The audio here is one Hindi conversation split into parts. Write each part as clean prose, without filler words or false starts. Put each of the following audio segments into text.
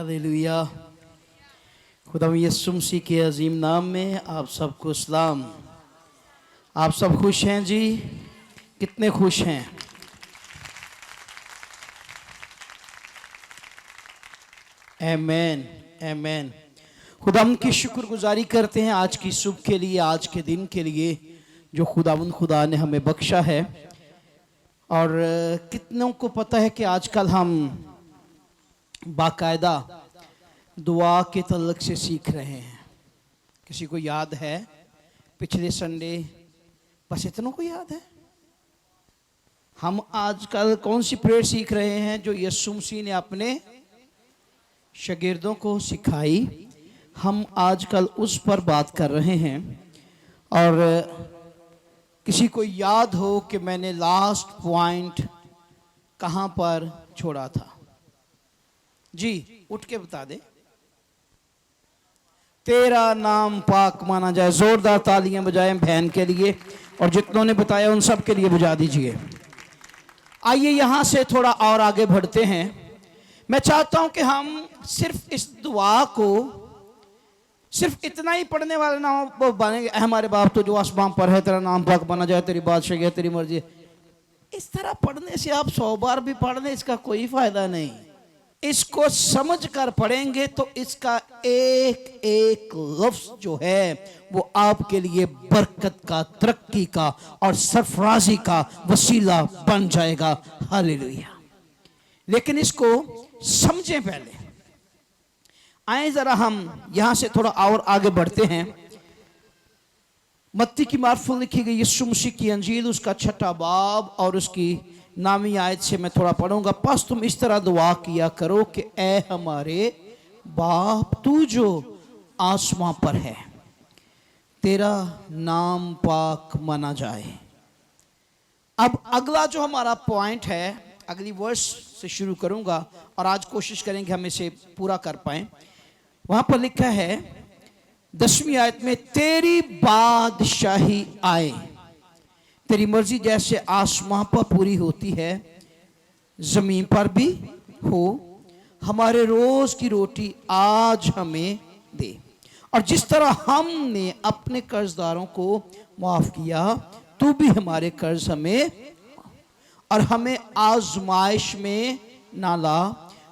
हालेलुया। खुदावंद यीशु मसीह के अजीम नाम में आप सबको सलाम। आप सब खुश हैं जी? कितने खुश हैं? आमीन आमीन। खुदावंद की शुक्रगुजारी करते हैं आज की सुबह के लिए, आज के दिन के लिए जो खुदा ने हमें बख्शा है। और कितनों को पता है कि आजकल हम बाकायदा दुआ के तल्लक से सीख रहे हैं। किसी को याद है पिछले संडे? बस इतनों को याद है। हम आजकल कौन सी प्रेयर सीख रहे हैं जो यीशु मसीह ने अपने शागिर्दों को सिखाई? हम आजकल उस पर बात कर रहे हैं। और किसी को याद हो कि मैंने लास्ट पॉइंट कहाँ पर छोड़ा था? जी उठ के बता दे। तेरा नाम पाक माना जाए। जोरदार तालियां बजाएं बहन के लिए, और जितनों ने बताया उन सब के लिए बजा दीजिए। आइए यहां से थोड़ा और आगे बढ़ते हैं। मैं चाहता हूं कि हम सिर्फ इस दुआ को सिर्फ इतना ही पढ़ने वाले ना हो बनेंगे। हमारे बाप तो जो आसमान पर है, तेरा नाम पाक माना जाए, तेरी बादशाही है, तेरी मर्जी है। इस तरह पढ़ने से आप 100 बार भी पढ़ लें, इसका कोई फायदा नहीं। इसको समझ कर पढ़ेंगे तो इसका एक एक लफ्ज जो है वो आपके लिए बरकत का, तरक्की का और सरफराजी का वसीला बन जाएगा। हालेलुया। लेकिन इसको समझें पहले। आए जरा हम यहां से थोड़ा और आगे बढ़ते हैं। मत्ती की मार्फत लिखी गई यीशु मसीह की अंजील, उसका 6वां बाब और उसकी नामी आयत से मैं थोड़ा पढ़ूंगा। बस तुम इस तरह दुआ किया करो कि ऐ हमारे बाप तू जो आसमां पर है, तेरा नाम पाक माना जाए। अब अगला जो हमारा पॉइंट है, अगली वर्स से शुरू करूंगा और आज कोशिश करेंगे हम इसे पूरा कर पाए। वहां पर लिखा है 10वीं आयत में, तेरी बादशाही आए, तेरी मर्जी जैसे आसमां पर पूरी होती है जमीन पर भी हो। हमारे रोज की रोटी आज हमें दे, और जिस तरह हमने अपने कर्जदारों को माफ किया, तू भी हमारे कर्ज हमें, और हमें आजमाइश में ना ला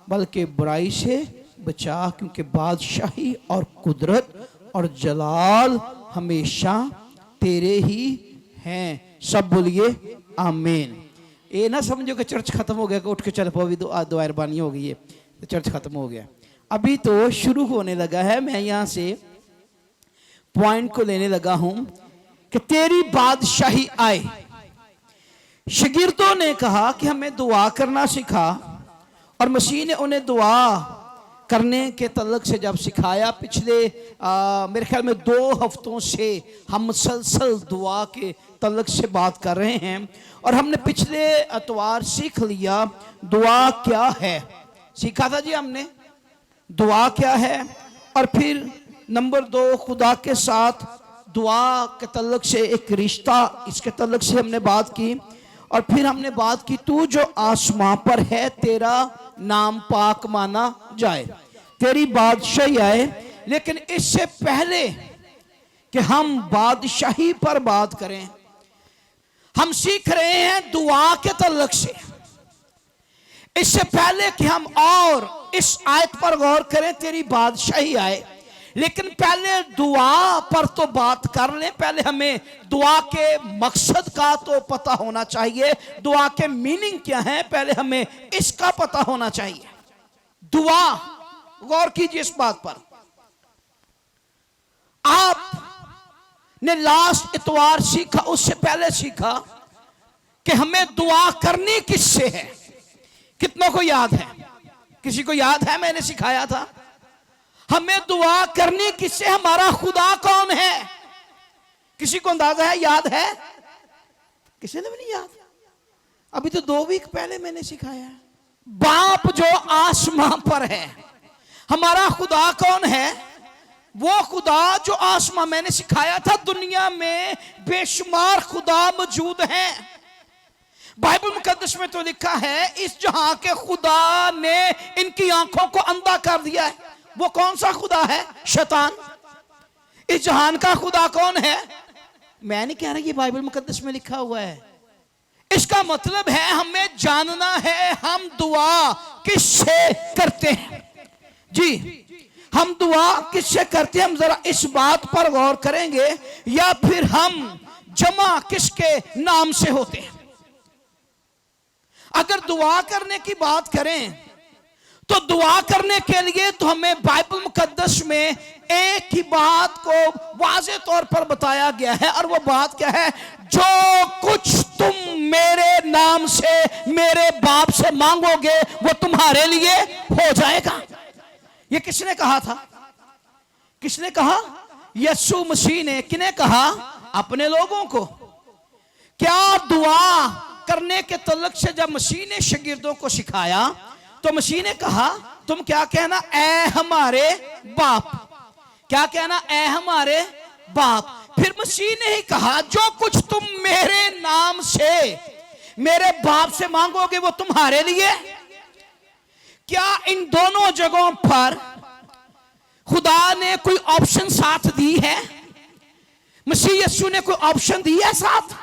बल्कि बुराई से बचा, क्योंकि बादशाही और कुदरत और जलाल हमेशा तेरे ही हैं। सब बोलिए आमीन। ये ना समझो कि चर्च खत्म हो गया कि उठ के चल पाओ, दो अरबानी हो गई है तो चर्च खत्म हो गया। अभी तो शुरू होने लगा है। मैं यहां से पॉइंट को लेने लगा हूं कि तेरी बादशाही आए। शागिर्दों ने कहा कि हमें दुआ करना सिखा, और मसीह ने उन्हें दुआ करने के तल्लक से जब सिखाया, पिछले मेरे ख्याल में 2 हफ्तों से हम मुसलसल दुआ के तल्लक से बात कर रहे हैं। और हमने पिछले अतवार सीख लिया दुआ क्या है। सीखा था जी हमने दुआ क्या है। और फिर नंबर 2 खुदा के साथ दुआ के तल्लक से एक रिश्ता, इसके तल्लक से हमने बात की। और फिर हमने बात की तू जो आसमां पर है, तेरा नाम पाक माना जाए, तेरी बादशाही आए। लेकिन इससे पहले कि हम बादशाही पर बात करें, हम सीख रहे हैं दुआ के तल्लक से। इससे पहले कि हम और इस आयत पर गौर करें, तेरी बादशाही आए, लेकिन पहले दुआ पर तो बात कर लें। पहले हमें दुआ के मकसद का तो पता होना चाहिए, दुआ के मीनिंग क्या है, पहले हमें इसका पता होना चाहिए। दुआ, गौर कीजिए इस बात पर। आपने लास्ट इतवार सीखा, उससे पहले सीखा कि हमें दुआ करनी किससे है। कितनों को याद है? किसी को याद है? मैंने सिखाया था हमें दुआ करनी किससे। हमारा खुदा कौन है? किसी को अंदाजा है? याद है? किसी ने भी नहीं याद? अभी तो 2 वीक पहले मैंने सिखाया। बाप जो आसमां पर है, हमारा खुदा कौन है? वो खुदा जो आसमां, मैंने सिखाया था दुनिया में बेशुमार खुदा मौजूद हैं, बाइबल मुकद्दस में तो लिखा है इस जहां के खुदा ने इनकी आंखों को अंधा कर दिया है। वो कौन सा खुदा है? शैतान। इस जहान का खुदा कौन है? मैं नहीं कह रहा, ये बाइबल मुकद्दस में लिखा हुआ है। इसका मतलब है हमें जानना है हम दुआ किससे करते हैं। जी, हम दुआ किससे करते हैं, हम जरा इस बात पर गौर करेंगे। या फिर हम जमा किसके नाम से होते हैं। अगर दुआ करने की बात करें तो दुआ करने के लिए तो हमें बाइबल मुकद्दस में एक ही बात को वाज़े तौर पर बताया गया है, और वो बात क्या है? जो कुछ तुम मेरे नाम से मेरे बाप से मांगोगे वो तुम्हारे लिए हो जाएगा। ये किसने कहा था? किसने कहा? यीशु मसीह ने। किने कहा? अपने लोगों को। क्या दुआ करने के तल्लुक से जब मसीह ने शागिर्दों को सिखाया तो मसीह ने कहा तुम क्या कहना? ऐ हमारे बाप। क्या कहना? ऐ हमारे बाप। फिर मसीह ने ही कहा जो कुछ तुम मेरे नाम से मेरे बाप से मांगोगे वो तुम्हारे लिए। क्या इन दोनों जगहों पर खुदा ने कोई ऑप्शन साथ दी है? मसीह यीशु ने कोई ऑप्शन दी है साथ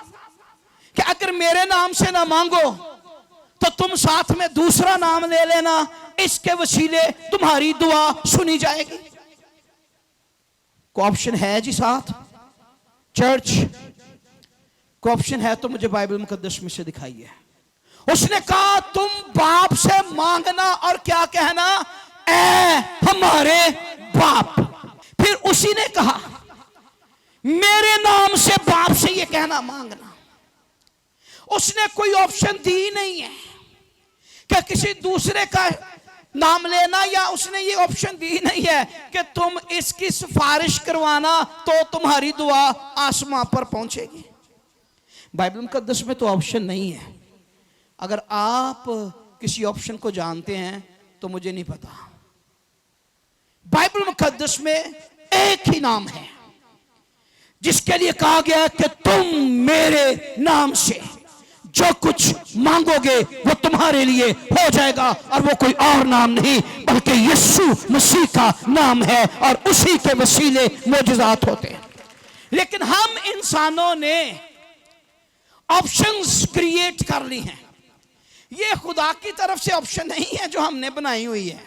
कि अगर मेरे नाम से ना मांगो तो तुम साथ में दूसरा नाम ले लेना, इसके वसीले तुम्हारी दुआ सुनी जाएगी? कोई ऑप्शन है जी साथ? चर्च, कोई ऑप्शन है तो मुझे बाइबल मुकद्दस में से दिखाइए। उसने कहा तुम बाप से मांगना और क्या कहना? ऐ हमारे बाप। फिर उसी ने कहा मेरे नाम से बाप से ये कहना मांगना। उसने कोई ऑप्शन दी नहीं है कि किसी दूसरे का नाम लेना, या उसने ये ऑप्शन दी नहीं है कि तुम इसकी सिफारिश करवाना तो तुम्हारी दुआ आसमां पर पहुंचेगी। बाइबल मुकद्दस में तो ऑप्शन नहीं है। अगर आप किसी ऑप्शन को जानते हैं तो मुझे नहीं पता। बाइबल मुकद्दस में एक ही नाम है जिसके लिए कहा गया है कि तुम मेरे नाम से जो कुछ मांगोगे वो तुम्हारे लिए हो जाएगा, और वो कोई और नाम नहीं बल्कि यीशु मसीह का नाम है, और उसी के वसीले मोजज़ात होते हैं। लेकिन हम इंसानों ने ऑप्शंस क्रिएट कर ली हैं। ये खुदा की तरफ से ऑप्शन नहीं है जो हमने बनाई हुई है,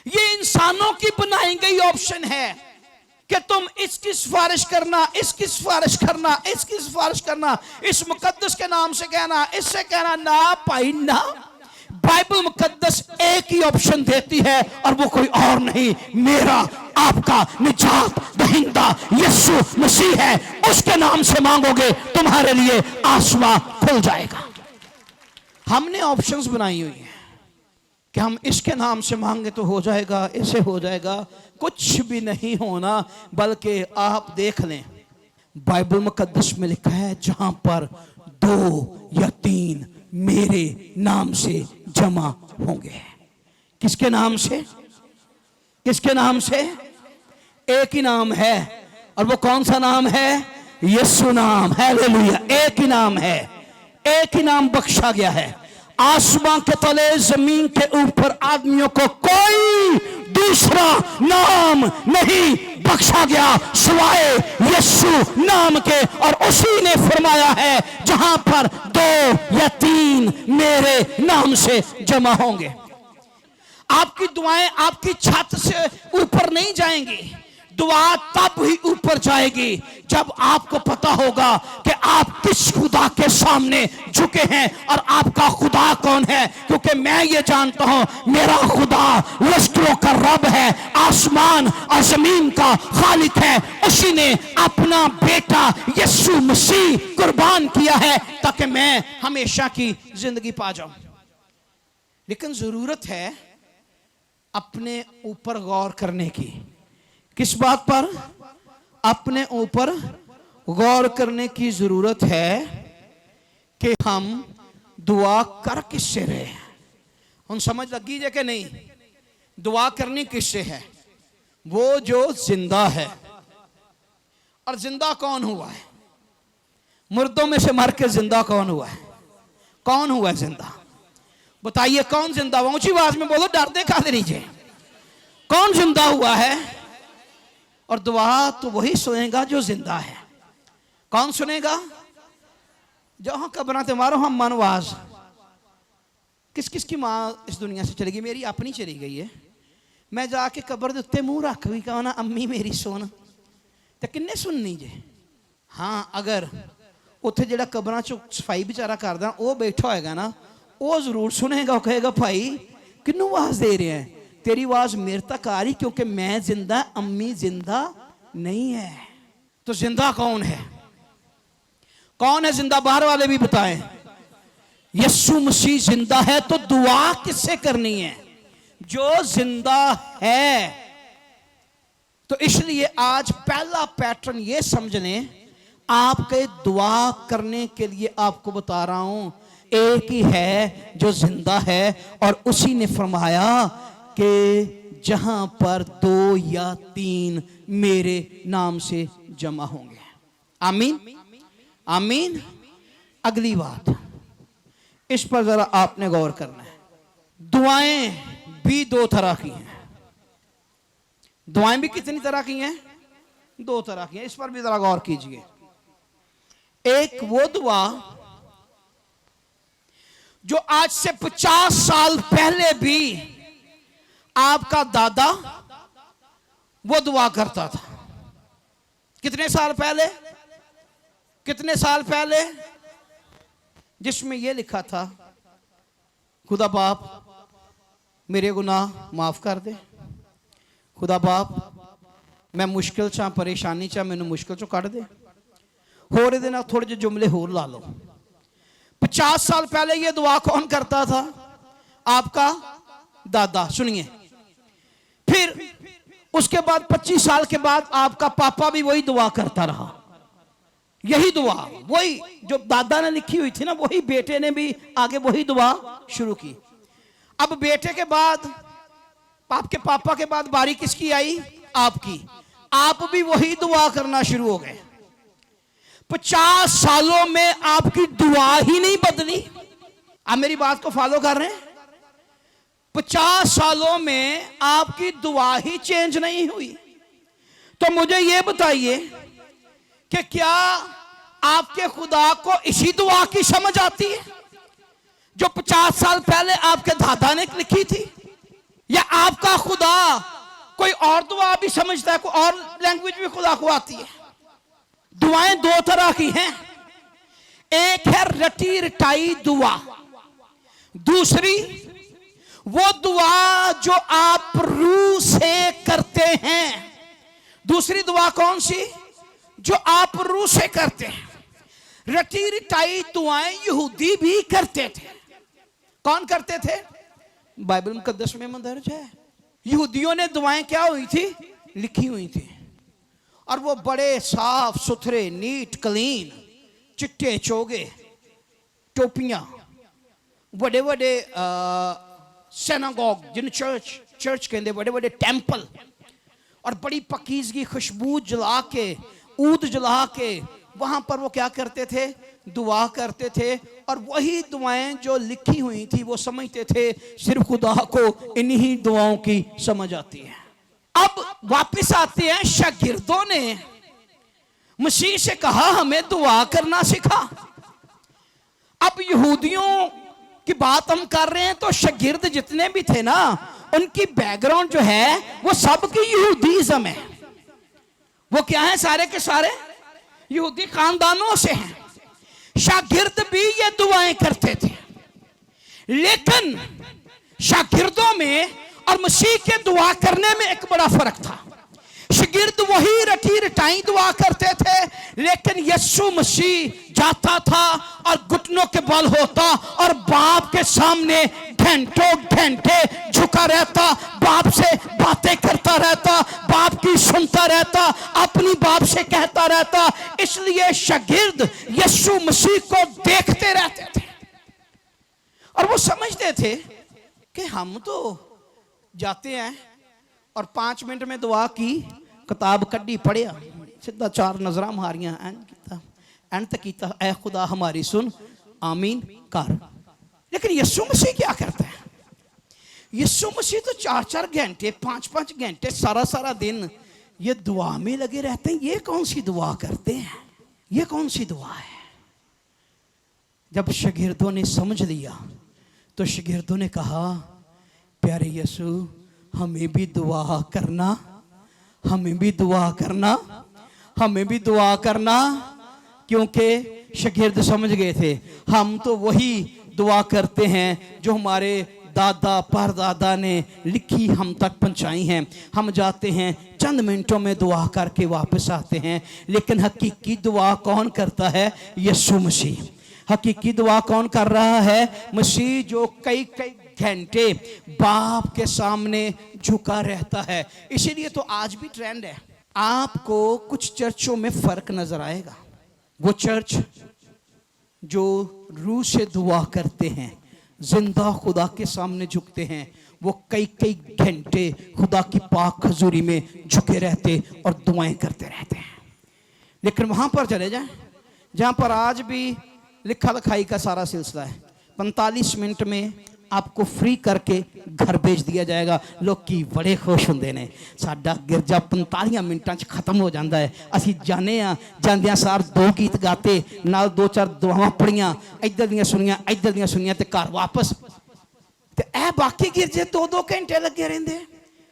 ये इंसानों की बनाई गई ऑप्शन है कि तुम इसकी सिफारिश करना, इसकी सिफारिश करना, इसकी सिफारिश करना, इस मुकद्दस के नाम से कहना, इससे कहना। ना भाई ना, बाइबल मुकद्दस एक ही ऑप्शन देती है और वो कोई और नहीं, मेरा आपका निजात दहिंदा यीशु मसीह है। उसके नाम से मांगोगे तुम्हारे लिए आसमां खुल जाएगा। हमने ऑप्शंस बनाई हुई है कि हम इसके नाम से मांगे तो हो जाएगा, ऐसे हो जाएगा। कुछ भी नहीं होना, बल्कि आप देख लें बाइबल मुकद्दस में लिखा है जहां पर 2 या 3 मेरे नाम से जमा होंगे। किसके नाम से? किसके नाम से? एक ही नाम है, और वो कौन सा नाम है? यीशु नाम। हालेलुया। एक ही नाम है, एक ही नाम बख्शा गया है। आसमां के तले जमीन के ऊपर आदमियों को कोई दूसरा नाम नहीं बख्शा गया सिवाय यीशु नाम के, और उसी ने फरमाया है जहां पर 2 या 3 मेरे नाम से जमा होंगे। आपकी दुआएं आपकी छत से ऊपर नहीं जाएंगी, दुआ तब ही ऊपर जाएगी जब आपको पता होगा कि आप किस खुदा के सामने झुके हैं और आपका खुदा कौन है। क्योंकि मैं ये जानता हूं मेरा खुदा लश्करों का रब है, आसमान और जमीन का खालिक है। उसी ने अपना बेटा यीशु मसीह कुर्बान किया है ताकि मैं हमेशा की जिंदगी पा जाऊं। लेकिन जरूरत है अपने ऊपर गौर करने की। किस बात पर? अपने ऊपर गौर करने की जरूरत है कि हम दुआ कर किससे रहे हैं। हम समझ लगी है कि नहीं? दुआ करनी किससे है? वो जो जिंदा है। और जिंदा कौन हुआ है? मुर्दों में से मर के जिंदा कौन हुआ है? कौन हुआ है जिंदा? बताइए कौन जिंदा हुआ? ऊंची आवाज में बोलो, डरते खाते नीचे। कौन जिंदा हुआ है? और दुआ तो वही सुनेगा जो जिंदा है। कौन सुनेगा? जो हाँ कब्रां मारो हम मनवाज। किस किस की माँ इस दुनिया से चली गई? मेरी अपनी चली गई है। मैं जाके कब्र के उत्ते मुंह रख भी कहा ना अम्मी मेरी सुन, तो किन्ने सुननी जे? हाँ अगर उत्थे जेड़ा कब्रां चो सफाई बेचारा करदा वो बैठा होएगा ना, वो जरूर सुनेगा। वो कहेगा भाई किन्नू आवाज दे रहे हैं? तेरी आवाज मेरे तक आ रही क्योंकि मैं जिंदा, अम्मी जिंदा नहीं है। तो जिंदा कौन है? कौन है जिंदा? बाहर वाले भी बताएं। यीशु मसीह जिंदा है। तो दुआ किससे करनी है? जो जिंदा है। तो इसलिए आज पहला पैटर्न ये समझ लें, आपके दुआ करने के लिए आपको बता रहा हूं, एक ही है जो जिंदा है। और उसी ने फरमाया कि जहां पर 2 या 3 मेरे नाम से जमा होंगे। आमीन आमीन। अगली बात, इस पर जरा आपने गौर करना है। दुआएं भी 2 तरह की हैं। दुआएं भी कितनी तरह की हैं? 2 तरह की हैं। इस पर भी जरा गौर कीजिए। एक वो दुआ जो आज से 50 साल पहले भी आपका दादा वो दुआ करता था। कितने साल पहले? कितने साल पहले? जिसमें यह लिखा था, खुदा बाप मेरे गुनाह माफ कर दे। खुदा बाप मैं मुश्किल चा, परेशानी चा, मैनू मुश्किल चो कढ़ दे। होर इहदे नाल थोड़े ਜਿਹੇ जुमले होर ला लो। 50 साल पहले यह दुआ कौन करता था? आपका दादा। सुनिए, फिर उसके बाद 25 साल के बाद आपका पापा भी वही दुआ करता रहा। यही दुआ, वही जो दादा ने लिखी हुई थी ना, वही बेटे ने भी आगे वही दुआ शुरू की। अब बेटे के बाद, आपके पापा के बाद बारी किसकी आई? आपकी। आप भी वही दुआ करना शुरू हो गए। 50 सालों में आपकी दुआ ही नहीं बदली। आप मेरी बात को फॉलो कर रहे हैं? 50 सालों में आपकी दुआ ही चेंज नहीं हुई। तो मुझे यह बताइए कि क्या आपके खुदा को इसी दुआ की समझ आती है जो 50 साल पहले आपके दादा ने लिखी थी? या आपका खुदा कोई और दुआ भी समझता है? कोई और लैंग्वेज भी खुदा को आती है? दुआएं 2 तरह की हैं। एक है रटी रटाई दुआ, दूसरी वो दुआ जो आप रूह से करते हैं। दूसरी दुआ कौन सी? जो आप रूह से करते हैं। रटी रटाई दुआएं यहूदी भी करते थे। कौन करते थे? बाइबल मुकद्दस में दर्ज है। यहूदियों ने दुआएं क्या हुई थी? लिखी हुई थी। और वो बड़े साफ सुथरे, नीट क्लीन, चिट्टे चोगे, टोपियां, बड़े बड़े सिनेगॉग, जिन चर्च कहते, बड़े बड़े टेंपल, और बड़ी पकीजगी खुशबू जला के, ऊद जला के वहां पर वो क्या करते थे? दुआ करते थे। और वही दुआएं जो लिखी हुई थी वो समझते थे सिर्फ खुदा को इन्हीं दुआओं की समझ आती है। अब वापस आते हैं, शागिर्दों ने मसीह से कहा हमें दुआ करना सिखा। अब यहूदियों की बात हम कर रहे हैं, तो शागिर्द जितने भी थे ना, उनकी बैकग्राउंड जो है वो सबकी यहूदीज़म है। वो क्या है? सारे के सारे यहूदी खानदानों से हैं। शागिर्द भी ये दुआएं करते थे, लेकिन शागिर्दों में और मसीह के दुआ करने में एक बड़ा फर्क था। शागिर्द वही रटी रटाई दुआ करते थे, लेकिन यीशु मसीह जाता था और घुटनों के बल होता और बाप के सामने घंटों घंटे झुका रहता, बाप से बातें करता रहता, बाप की सुनता रहता, अपनी बाप से कहता रहता। इसलिए शागिर्द यीशु मसीह को देखते रहते थे और वो समझते थे कि हम तो जाते हैं और 5 मिनट में दुआ की किताब कड्डी पढ़िया, सीधा 4 नजर मारियां, एंड तक कीता, ऐ खुदा हमारी सुन, आमीन कर। लेकिन यीशु मसीह क्या करता है? यीशु मसीह तो 4-4 घंटे 5-5 घंटे सारा सारा दिन ये दुआ में लगे रहते हैं। ये कौन सी दुआ करते हैं? ये कौन सी दुआ है? जब शागिर्दों ने समझ लिया तो शागिर्दों ने कहा, प्यारे यीशु हमें भी दुआ करना, हमें भी दुआ करना, हमें भी दुआ करना। क्योंकि शागिर्द समझ गए थे, हम तो वही दुआ करते हैं जो हमारे दादा परदादा ने लिखी हम तक पहुंचाई हैं। हम जाते हैं चंद मिनटों में दुआ करके वापस आते हैं। लेकिन हकीकी दुआ कौन करता है? यीशु मसीह। हकीकी दुआ कौन कर रहा है? मसीह, जो कई कई घंटे बाप के सामने झुका रहता है। इसीलिए तो आज भी ट्रेंड है, आपको कुछ चर्चों में फर्क नजर आएगा। वो चर्च जो रूह से दुआ करते हैं, जिंदा खुदा के सामने झुकते हैं, वो कई कई घंटे खुदा की पाक हजूरी में झुके रहते और दुआएं करते रहते हैं। लेकिन वहां पर चले जाएं जहां पर आज भी लिखा लिखाई का सारा सिलसिला है, 45 मिनट में आपको फ्री करके घर भेज दिया जाएगा। लोग की बड़े खुश होंगे ने, साडा गिरजा 45 मिनटां च खत्म हो जाता है। असी जाने जांदियां सार 2 गीत गाते, नाल 2-4 दुआवां पढ़ियां, इधर दियां सुनियां ते घर वापस। ते ए बाकी गिरजे 2-2 घंटे लगे रहंदे।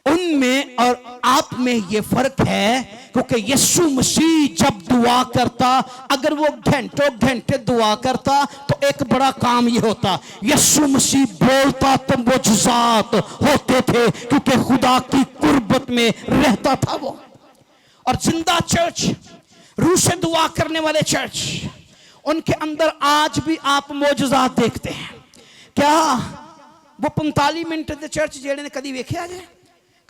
उनमें और आप में ये फर्क है, क्योंकि यीशु मसीह जब दुआ करता, अगर वो घंटों घंटे दुआ करता तो एक बड़ा काम ये होता, यीशु मसीह बोलता तो मुजज़ात होते थे, क्योंकि खुदा की कुर्बत में रहता था वो। और जिंदा चर्च, रूह से दुआ करने वाले चर्च, उनके अंदर आज भी आप मुजज़ात देखते हैं। क्या वो 45 मिनट के चर्च जेड़े ने कदी वेख्या जे?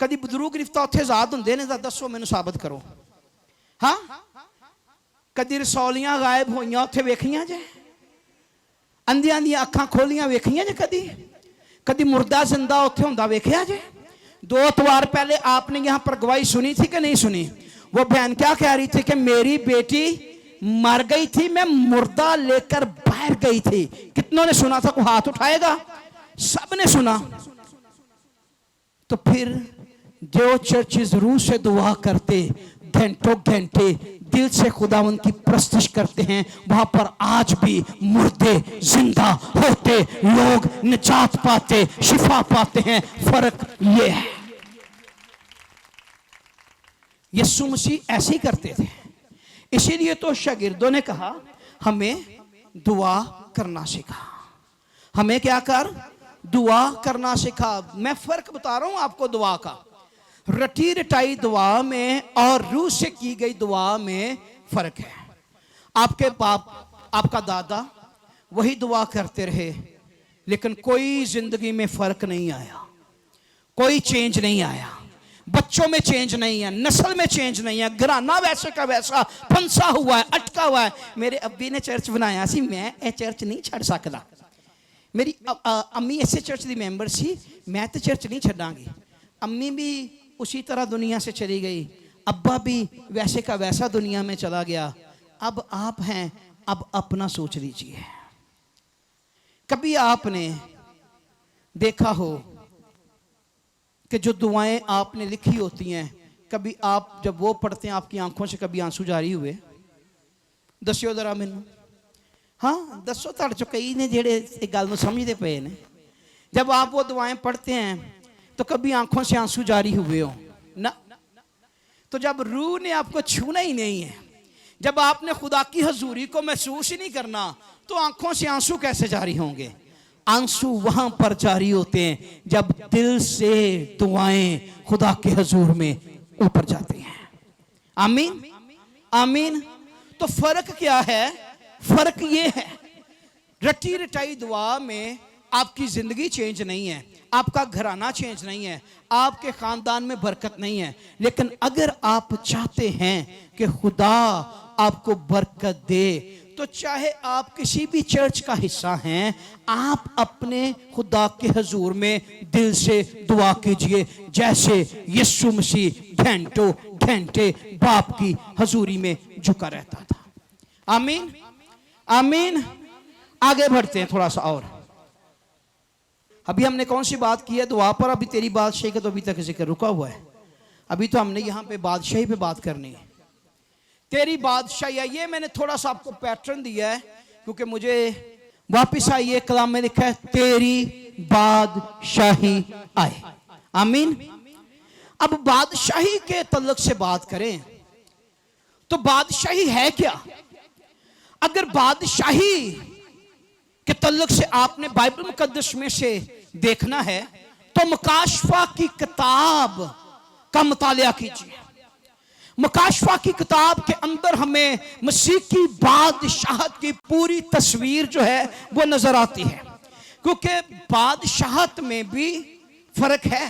कदी बदरू गिरफ्तार उत्थे आजाद होंदे ने? दसो मैनू साबित करो। हाँ, कदी रसौलियां गायब होइयां उत्थे वेखियां जे? अंधियां दी अखां खोलियां वेखियां जे? कदी मुर्दा जिंदा उत्थे हुंदा वेखिया जे? 2 इतवार पहले आपने यहाँ पर गवाही सुनी थी कि नहीं सुनी? वो बहन क्या कह रही थी कि मेरी बेटी मर गई थी, मैं मुर्दा लेकर बाहर गई थी। कितनों ने सुना था? को हाथ उठाएगा? सबने सुना। तो फिर जो चर्चेस रूह से दुआ करते, घंटों घंटे दिल से खुदावंद की प्रस्तुति करते हैं, वहां पर आज भी मुर्दे जिंदा होते, लोग निजात पाते, शिफा पाते हैं। फर्क ये है, यीशु मसीह ऐसे ही करते थे। इसीलिए तो शागिर्दों ने कहा हमें दुआ करना सिखा। हमें क्या कर? दुआ करना सिखा। मैं फर्क बता रहा हूं आपको दुआ का। रटी रटाई दुआ में और रूह से की गई दुआ में फर्क है। आपके बाप, आपका दादा वही दुआ करते रहे, लेकिन कोई जिंदगी में फर्क नहीं आया, कोई चेंज नहीं आया। बच्चों में चेंज नहीं है, नस्ल में चेंज नहीं है, घराना वैसे का वैसा फंसा हुआ है, अटका हुआ है। मेरे अब्बी ने चर्च बनाया सी, मैं ये चर्च नहीं छड़ सकता। मेरी अम्मी इसे चर्च की मैंबर सी, मैं तो चर्च नहीं छड़ांगी। अम्मी भी उसी तरह दुनिया से चली गई, अब्बा भी वैसे का वैसा दुनिया में चला गया। अब आप हैं, अब अपना सोच लीजिए। कभी आपने देखा हो कि जो दुआएं आपने लिखी होती हैं, कभी आप जब वो पढ़ते हैं आपकी आंखों से कभी आंसू जारी हुए? दस्यो जरा मैनू। हाँ दसो, तुहाडे चों कई ने जेड़े इस गल नूं समझदे पे ने। जब आप वो दुआएं पढ़ते हैं तो कभी आंखों से आंसू जारी हुए हो ना? तो जब रूह ने आपको छूना ही नहीं है, जब आपने खुदा की हजूरी को महसूस ही नहीं करना, तो आंखों से आंसू कैसे जारी होंगे? आंसू वहां पर जारी होते हैं जब दिल से दुआएं खुदा के हजूर में ऊपर जाती हैं। आमीन आमीन। तो फर्क क्या है? फर्क ये है, रटी रटाई दुआ में आपकी जिंदगी चेंज नहीं है, आपका घराना चेंज नहीं है, आपके खानदान में बरकत नहीं है। लेकिन अगर आप चाहते हैं कि खुदा आपको बरकत दे, तो चाहे आप किसी भी चर्च का हिस्सा हैं, आप अपने खुदा के हजूर में दिल से दुआ कीजिए, जैसे यीशु मसीह घंटों घंटे बाप की हजूरी में झुका रहता था। आमीन आमीन। आगे बढ़ते हैं थोड़ा सा और। अभी हमने कौन सी बात की है? दुआ पर। अभी तेरी बादशाही का तो अभी तक जिक्र रुका हुआ है। अभी तो हमने यहाँ पे बादशाही पे बात करनी है। तेरी बादशाही है, ये मैंने थोड़ा सा आपको पैटर्न दिया है क्योंकि मुझे वापिस आइए, कलाम में लिखा है तेरी बादशाही आए। आमीन। अब बादशाही के तल्लुक से बात करें तो बादशाही है क्या? अगर बादशाही के तल्लुक से आपने बाइबल मुकद्दस में से देखना है तो मुकाशफा की किताब का मुतालिया कीजिए। मुकाशफा की किताब के अंदर हमें मसीह की बादशाहत की पूरी तस्वीर जो है वो नजर आती है, क्योंकि बादशाहत में भी फर्क है।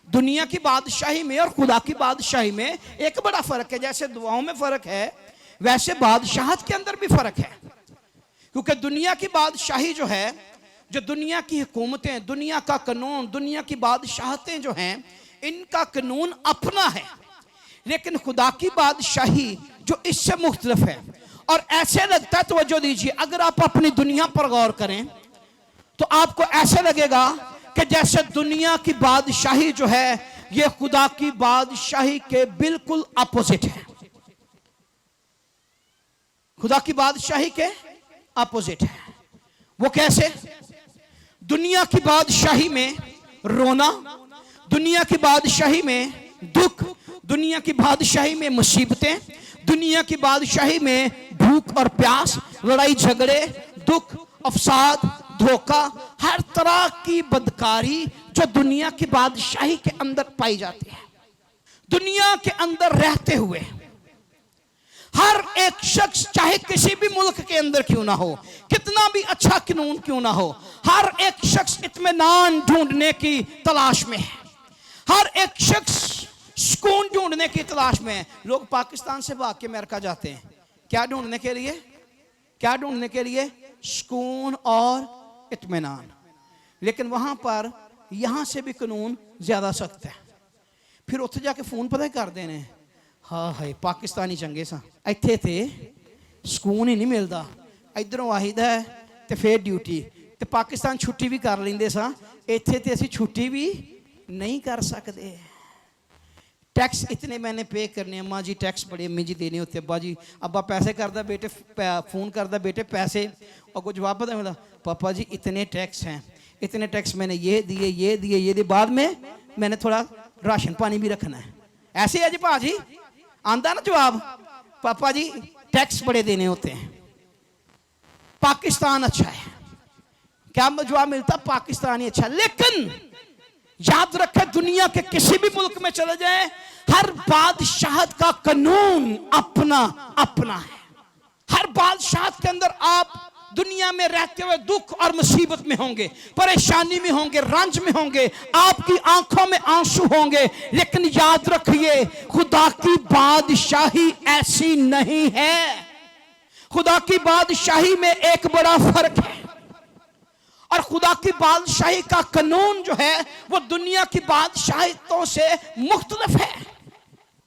दुनिया की बादशाही में और खुदा की बादशाही में एक बड़ा फर्क है। जैसे दुआओं में फर्क है वैसे बादशाहत के अंदर भी फर्क है, क्योंकि दुनिया की बादशाही जो है, जो दुनिया की हुकूमतें, दुनिया का कानून, दुनिया की बादशाहतें जो हैं, इनका कानून अपना है। लेकिन खुदा की बादशाही जो इससे मुख्तलिफ है। और ऐसे लगता है, तवज्जो दीजिए, अगर आप अपनी दुनिया पर गौर करें तो आपको ऐसे लगेगा कि जैसे दुनिया की बादशाही जो है ये खुदा की बादशाही के बिल्कुल अपोजिट है। खुदा की बादशाही के अपोजिट है। वो कैसे? दुनिया की बादशाही में रोना, दुनिया की बादशाही में दुख, दुनिया की बादशाही में मुसीबतें, दुनिया की बादशाही में भूख और प्यास, लड़ाई झगड़े, दुख, अफसाद, धोखा, हर तरह की बदकारी जो दुनिया की बादशाही के अंदर पाई जाती है। दुनिया के अंदर रहते हुए हर एक शख्स, चाहे किसी भी मुल्क के अंदर क्यों ना हो, कितना भी अच्छा कानून क्यों ना हो, हर एक शख्स इत्मीनान ढूंढने की तलाश में है। हर एक शख्स सुकून ढूंढने की तलाश में है। लोग पाकिस्तान से भाग के अमेरिका जाते हैं, क्या ढूंढने के लिए? क्या ढूंढने के लिए? सुकून और इत्मीनान। लेकिन वहां पर यहां से भी कानून ज्यादा सख्त है। फिर उत्थे जाके फोन पता कर देने, हाँ है पाकिस्तानी चंगे सा, इत्थे थे सुकून ही नहीं मिलता, इधरों आईदा है तो फिर ड्यूटी, तो पाकिस्तान छुट्टी भी कर लेंदे सा, इत्थे ते असीं छुट्टी भी नहीं कर सकते। टैक्स इतने मैंने पे करने, अम्मा जी टैक्स बड़े अम्मी जी देने होते, अब्बा जी, अब्बा पैसे करता, बेटे फ़ोन करता, बेटे पैसे, और कुछ जवाब पता मिला, पापा जी इतने टैक्स हैं, इतने टैक्स मैंने ये दिए, ये दिए, ये दिए, बाद में मैंने थोड़ा राशन पानी भी रखना है। ऐसे है जी भाजी, आंदा ना जवाब, पापा जी टैक्स बड़े देने होते हैं, पाकिस्तान अच्छा है। क्या जवाब मिलता? पाकिस्तान ही अच्छा। लेकिन याद रखें, दुनिया के किसी भी मुल्क में चले जाएं, हर बादशाहत का कानून अपना अपना है। हर बादशाहत के अंदर आप दुनिया में रहते हुए दुख और मुसीबत में होंगे, परेशानी में होंगे, रंज में होंगे, आपकी आंखों में आंसू होंगे, लेकिन याद रखिए खुदा की बादशाही ऐसी नहीं है। खुदा की बादशाही में एक बड़ा फर्क है, और खुदा की बादशाही का कानून जो है वो दुनिया की बादशाहियों से मुख्तलिफ है।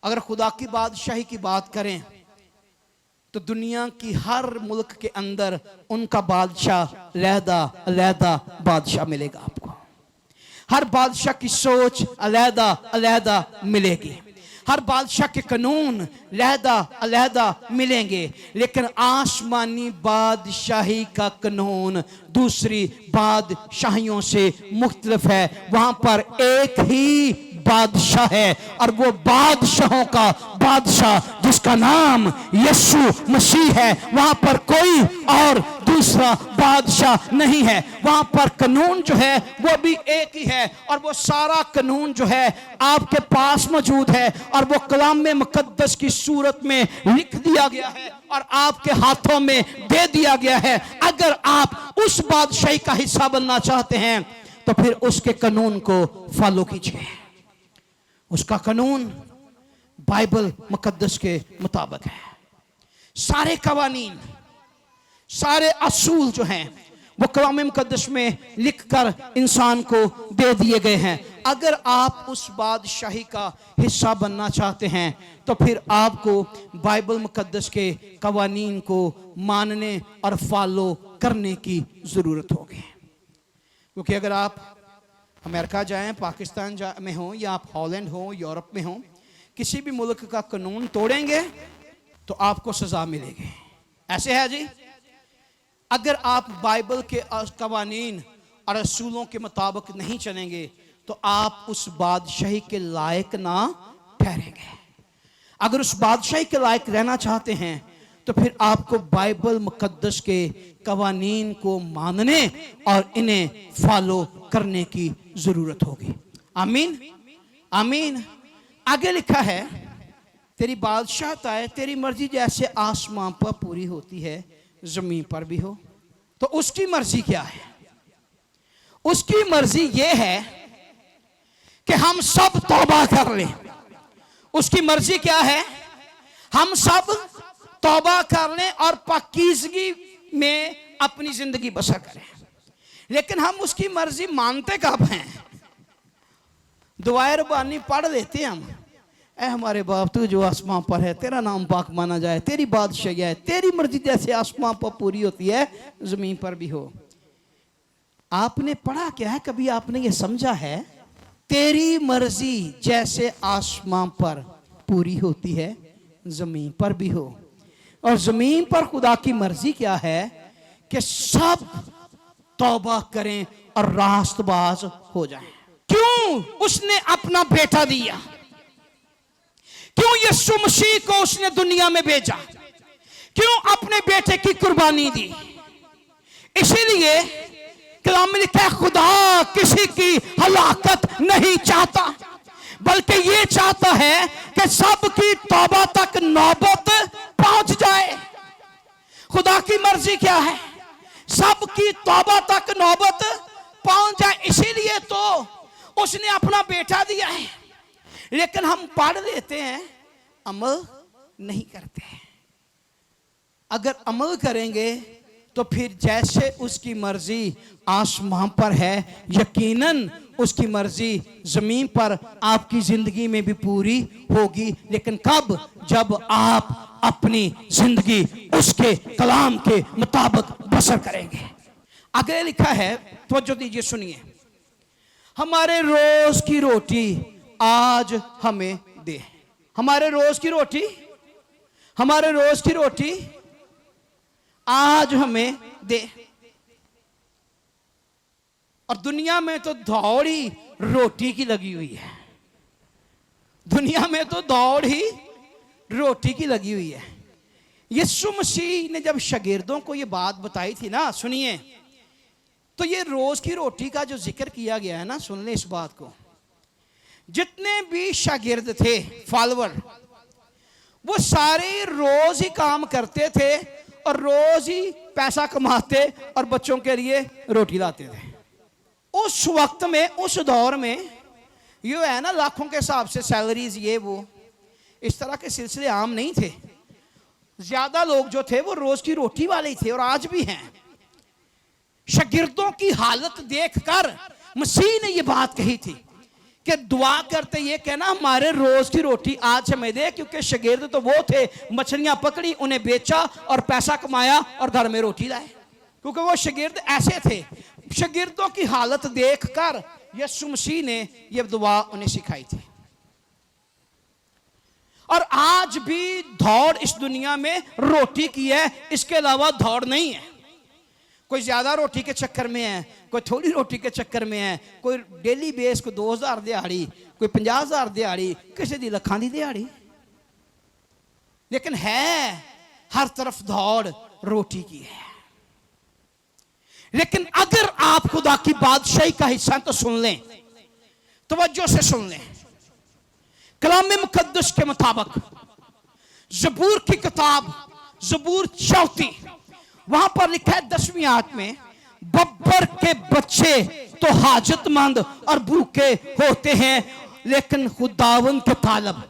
अगर खुदा की बादशाही की बात करें तो दुनिया की हर मुल्क के अंदर उनका बादशाह अलहदा बादशाह मिलेगा आपको। हर बादशाह की सोच अलहदा मिलेगी, हर बादशाह के कानून अलहदा मिलेंगे, लेकिन आसमानी बादशाही का कानून दूसरी बादशाहियों से मुख्तलिफ है। वहां पर एक ही बादशाह है, और वो बादशाहों का बादशाह जिसका नाम यीशु मसीह है। वहां पर कोई और दूसरा बादशाह नहीं है। वहां पर कानून जो है वो भी एक ही है, और वो सारा कानून जो है आपके पास मौजूद है, और वो कलाम में मुकद्दस की सूरत में लिख दिया गया है और आपके हाथों में दे दिया गया है। अगर आप उस बादशाही का हिस्सा बनना चाहते हैं तो फिर उसके कानून को फॉलो कीजिए। उसका कानून बाइबल मुकद्दस के मुताबिक है। सारे कवानीन, सारे असूल जो हैं वो कलाम मुकद्दस में लिखकर इंसान को दे दिए गए हैं। अगर आप उस बादशाही का हिस्सा बनना चाहते हैं तो फिर आपको बाइबल मुकद्दस के कवानीन को मानने और फॉलो करने की ज़रूरत होगी। क्योंकि अगर आप अमेरिका जाएं, पाकिस्तान में हो, या आप हॉलैंड हो, यूरोप में हो, किसी भी मुल्क का कानून तोड़ेंगे तो आपको सज़ा मिलेगी। ऐसे है जी। अगर आप बाइबल के कवानीन और असूलों के मुताबिक नहीं चलेंगे तो आप उस बादशाही के लायक ना ठहरेंगे। अगर उस बादशाही के लायक रहना चाहते हैं तो फिर आपको बाइबल मुकद्दस के कवानीन को मानने और इन्हें फॉलो करने की जरूरत होगी। आमीन, आमीन। आगे लिखा है, तेरी बादशाहत आए, तेरी मर्जी जैसे आसमान पर पूरी होती है जमीन पर भी हो। तो उसकी मर्जी क्या है? उसकी मर्जी ये है कि हम सब तौबा कर लें। उसकी मर्जी क्या है? हम सब तौबा कर लें और पाकीज़गी में अपनी जिंदगी बसर करें। लेकिन हम उसकी मर्जी मानते कब हैं? दुआए रब्बानी पढ़ लेते हैं हम, ऐ हमारे बाप तू जो आसमान पर है, तेरा नाम पाक माना जाए, तेरी बादशाही है, तेरी मर्जी जैसे आसमान पर पूरी होती है जमीन पर भी हो। आपने पढ़ा क्या है? कभी आपने ये समझा है? तेरी मर्जी जैसे आसमान पर पूरी होती है जमीन पर भी हो। और जमीन पर खुदा की मर्जी क्या है? कि सब तौबा करें और रास्तबाज हो जाएं। क्यों उसने अपना बेटा दिया? क्यों यीशु मसीह को उसने दुनिया में भेजा? क्यों अपने बेटे की कुर्बानी दी? इसीलिए कलाम में लिखा है, खुदा किसी की हलाकत नहीं चाहता, बल्कि ये चाहता है कि सबकी तौबा तक नौबत पहुंच जाए। खुदा की मर्जी क्या है? सबकी तौबा तक नौबत पहुंच जाए। इसीलिए तो उसने अपना बेटा दिया है। लेकिन हम पढ़ लेते हैं, अमल नहीं करते। अगर अमल करेंगे तो फिर जैसे उसकी मर्जी आसमान पर है, यकीनन उसकी मर्जी जमीन पर आपकी जिंदगी में भी पूरी होगी। लेकिन कब? जब आप अपनी जिंदगी उसके कलाम के मुताबिक बसर करेंगे। आगे लिखा है, तवज्जो दीजिए, सुनिए, हमारे रोज की रोटी आज हमें दे। हमारे रोज की रोटी, हमारे रोज की रोटी आज हमें दे। और दुनिया में तो दौड़ ही रोटी की लगी हुई है। दुनिया में तो दौड़ ही रोटी की लगी हुई है। यीशु मसीह ने जब शागिर्दों को ये बात बताई थी ना, सुनिए, तो ये रोज की रोटी का जो जिक्र किया गया है ना, सुन ले इस बात को। जितने भी शागिर्द थे, फॉलोअर, वो सारे रोज ही काम करते थे और रोज ही पैसा कमाते और बच्चों के लिए रोटी लाते थे। उस वक्त में, उस दौर में ये है ना, लाखों के हिसाब से सैलरीज, ये वो, इस तरह के सिलसिले आम नहीं थे। ज्यादा लोग जो थे वो रोज की रोटी वाले ही थे, और आज भी हैं। शागिर्दों की हालत देखकर मसीह ने ये बात कही थी कि दुआ करते ये कहना, हमारे रोज की रोटी आज हमें दे। क्योंकि शागिर्द तो वो थे, मछलियां पकड़ी, उन्हें बेचा और पैसा कमाया और घर में रोटी लाए। क्योंकि वो शागिर्द ऐसे थे। शागिर्दों की हालत देखकर यीशु मसीह ने यह दुआ उन्हें सिखाई थी। और आज भी दौड़ इस दुनिया में रोटी की है, इसके अलावा दौड़ नहीं है। कोई ज्यादा रोटी के चक्कर में है, कोई थोड़ी रोटी के चक्कर में है, कोई डेली बेस को 2000 दिहाड़ी, कोई 50,000 दिहाड़ी, किसी दी लखां दी दिहाड़ी। लेकिन है हर तरफ दौड़ रोटी की है। लेकिन अगर आप खुदा की बादशाही का हिस्सा, तो सुन लें, तवज्जो से सुन लें। कलाम मुकद्दस के मुताबिक ज़बूर की किताब, ज़बूर 34, वहां पर लिखा है 10वीं आयत में, बब्बर के बच्चे तो हाजतमंद और भूखे होते हैं, लेकिन खुदावन के तालब,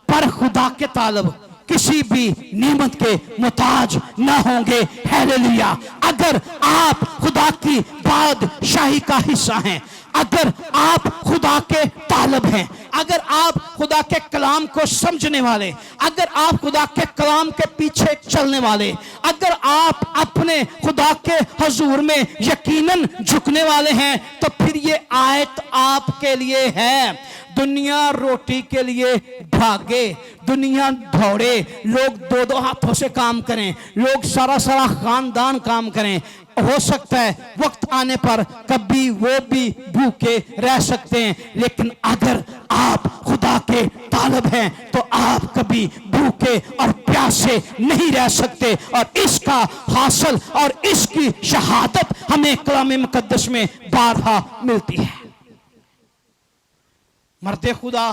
पर खुदा के तालब किसी भी नेमत के मुताज ना होंगे। हालेलुया। अगर आप खुदा की बादशाही का हिस्सा हैं, अगर आप खुदा के तालब हैं, अगर आप खुदा के कलाम को समझने वाले, अगर आप खुदा के कलाम के पीछे चलने वाले, अगर आप अपने खुदा के हजूर में यकीनन झुकने वाले हैं, तो फिर ये आयत आपके लिए है। दुनिया रोटी के लिए भागे, दुनिया दौड़े, लोग दो दो हाथों से काम करें, लोग सारा सारा खानदान काम करें। हो सकता है वक्त आने पर कभी वो भी भूखे रह सकते हैं, लेकिन अगर आप खुदा के तालब हैं तो आप कभी भूखे और प्यासे नहीं रह सकते। और इसका हासिल और इसकी शहादत हमें कलाम मुकद्दस में बारहा मिलती है। मर्दे खुदा,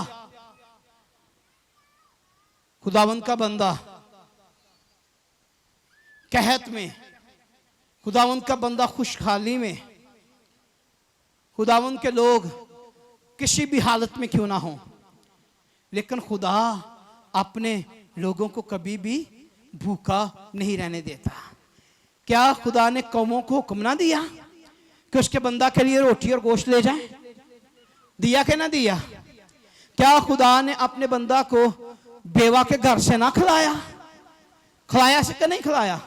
खुदावंद का बंदा कहत में, खुदावंद का बंदा खुशहाली में, खुदावंद के लोग किसी भी हालत में क्यों ना हो, लेकिन खुदा अपने लोगों को कभी भी भूखा नहीं रहने देता। क्या खुदा ने कौमों को हुक्म ना दिया कि उसके बंदा के लिए रोटी और गोश्त ले जाए? दिया कि ना दिया? क्या खुदा ने अपने बंदा को बेवा के घर से ना खिलाया? खिलाया से कि नहीं खिलाया?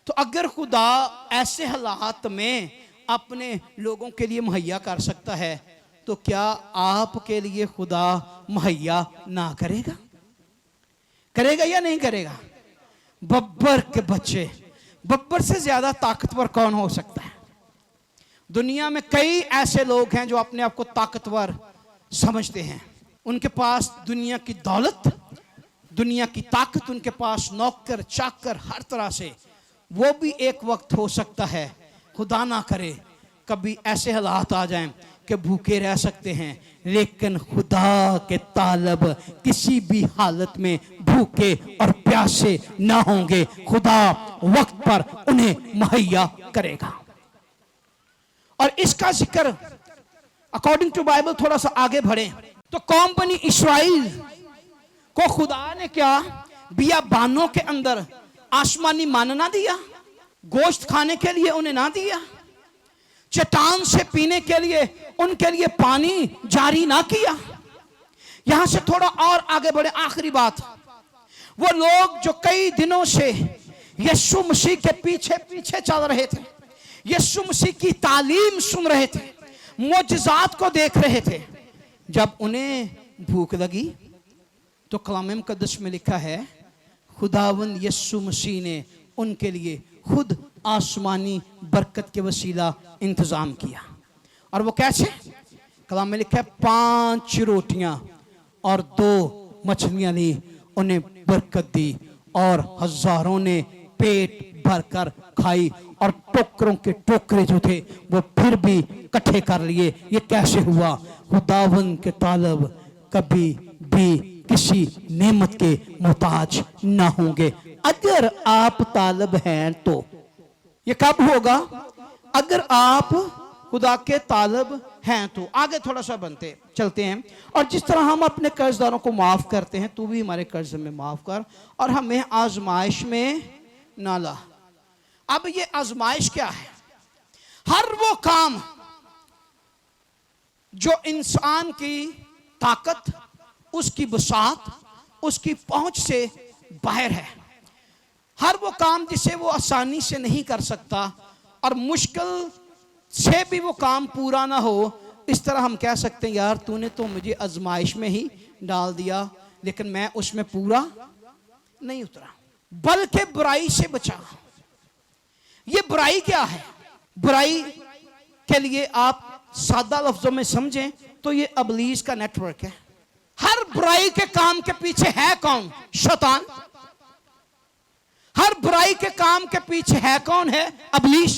तो अगर खुदा ऐसे हालात में अपने लोगों के लिए मुहैया कर सकता है, तो क्या आपके लिए खुदा मुहैया ना करेगा? करेगा या नहीं करेगा? बब्बर के बच्चे, बब्बर से ज्यादा ताकतवर कौन हो सकता है? दुनिया में कई ऐसे लोग हैं जो अपने आप को ताकतवर समझते हैं। उनके पास दुनिया की दौलत, दुनिया की ताकत, उनके पास नौकर चाकर हर तरह से। वो भी एक वक्त हो सकता है, खुदा ना करे, कभी ऐसे हालात आ जाएं कि भूखे रह सकते हैं, लेकिन खुदा के तालब किसी भी हालत में भूखे और प्यासे ना होंगे। खुदा वक्त पर उन्हें मुहैया करेगा। और इसका जिक्र अकॉर्डिंग टू बाइबल थोड़ा सा आगे बढ़े तो कौम बनी इस्राइल को खुदा ने क्या बियाबानों के अंदर आसमानी मन ना दिया? गोश्त खाने के लिए उन्हें ना दिया? चट्टान से पीने के लिए उनके लिए पानी जारी ना किया? यहां से थोड़ा और आगे बढ़े, आखिरी बात, वो लोग जो कई दिनों से यीशु मसीह के पीछे पीछे चल रहे थे, यीशु मसीह की तालीम सुन रहे थे, मोजज़ात को देख रहे थे, जब उन्हें भूख लगी तो कलाम मुकद्दस में लिखा है खुदावंद यीशु मसीह ने उनके लिए खुद आसमानी बरकत के वसीला इंतजाम किया। और वो कैसे? कलाम में लिखा है 5 रोटियां और 2 मछलियां ली, उन्हें बरकत दी और हजारों ने पेट भरकर खाई और टोकरों के टोकरे जो थे वो फिर भी इकट्ठे कर लिए। ये कैसे हुआ? खुदावंद के तालब कभी भी किसी नेमत के मोहताज ना होंगे। अगर आप तालब हैं तो ये कब होगा? अगर आप खुदा के तालब हैं तो। आगे थोड़ा सा बनते चलते हैं। और जिस तरह हम अपने कर्जदारों को माफ करते हैं, तू भी हमारे कर्ज में माफ कर और हमें आजमाइश में ना ला। अब ये आजमाइश क्या है? हर वो काम जो इंसान की ताकत, उसकी बसात, उसकी पहुंच से बाहर है, हर वो काम जिसे वो आसानी से नहीं कर सकता और मुश्किल से भी वो काम पूरा ना हो, इस तरह हम कह सकते हैं यार तूने तो मुझे आजमाइश में ही डाल दिया, लेकिन मैं उसमें पूरा नहीं उतरा, बल्कि बुराई से बचा। ये बुराई क्या है? बुराई के लिए आप सादा लफ्जों में समझें तो ये अबलीस का नेटवर्क है। हर बुराई के काम के पीछे है कौन? शैतान। हर बुराई के काम के पीछे है कौन? है अबलीस।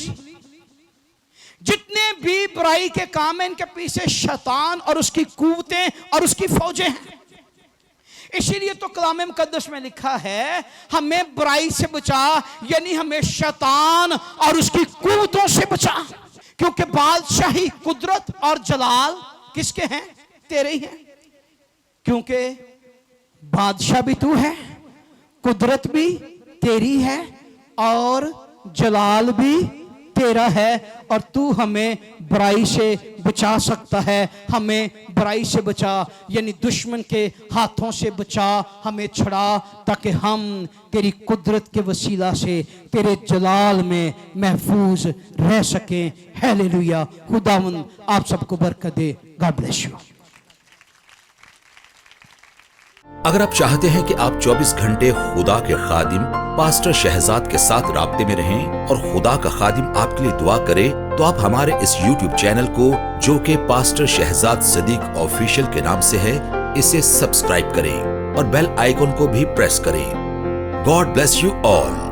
जितने भी बुराई के काम हैं इनके पीछे शैतान और उसकी कुव्वतें और उसकी फौजें हैं। इसीलिए तो कलाम मुकद्दस में लिखा है हमें बुराई से बचा, यानी हमें शैतान और उसकी कुव्वतों से बचा, क्योंकि बादशाही, कुदरत और जलाल किसके हैं? तेरे ही हैं। क्योंकि बादशाह भी तू है, कुदरत भी तेरी है और जलाल भी तेरा है और तू हमें बुराई से बचा सकता है। हमें बुराई से बचा, यानी दुश्मन के हाथों से बचा, हमें छुड़ा, ताकि हम तेरी कुदरत के वसीला से तेरे जलाल में महफूज रह सकें। हालेलुया। खुदावंद आप सबको बरकत दे। God bless you. अगर आप चाहते हैं कि आप 24 घंटे खुदा के खादिम पास्टर शहजाद के साथ राब्ते में रहें और खुदा का खादिम आपके लिए दुआ करे, तो आप हमारे इस YouTube चैनल को, जो कि पास्टर शहजाद सदीक ऑफिशियल के नाम से है, इसे सब्सक्राइब करें और बेल आइकॉन को भी प्रेस करें। God bless you all.